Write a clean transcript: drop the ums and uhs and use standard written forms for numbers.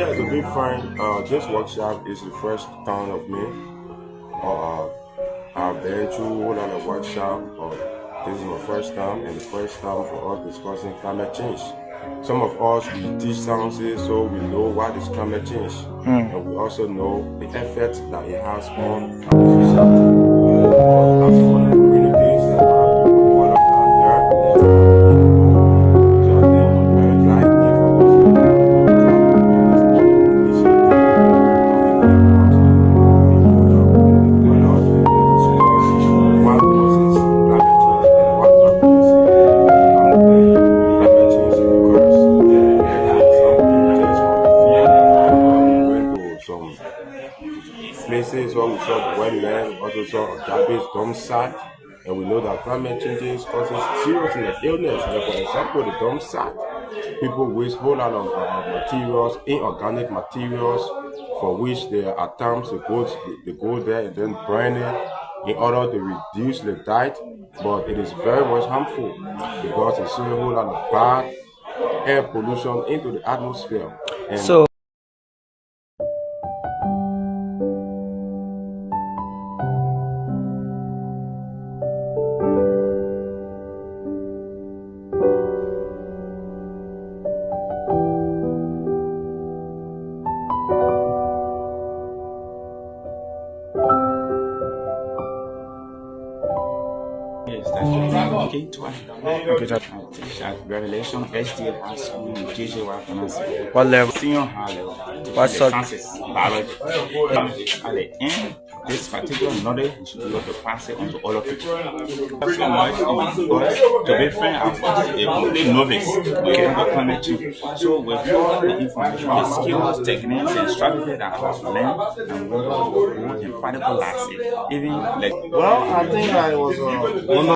Yeah, to be frank, this workshop is the first time of me. I've been through a whole lot of workshop, but this is my first time, and the first time for us discussing climate change. Some of us we teach sciences, so we know what is climate change, and we also know the effect that it has on our society. As for the communities and other people all out there, so I think I'm very glad for us to places where we saw the wetland, also saw a garbage dump site, and we know that climate change is causing serious illness. And for example, the dump site, people waste a whole lot of materials, inorganic materials, for which there are times they go there and then burn it in order to reduce the diet, but it is very much harmful because it's a whole lot of bad air pollution into the atmosphere. And So Yes, that's okay, twice. Okay, I teach at Revelation FGL High School in GJY. what level? Senior high level. What The subject? sciences, biology. At the end, this particular knowledge, you should be able to pass it on to other people. That's so much because, to be frank, I was a complete novice when it comes to climate change. So with all the information, the skills, techniques, and strategies that I have learned, I'm going to go and practicalize it. Even like, well, I think I was one of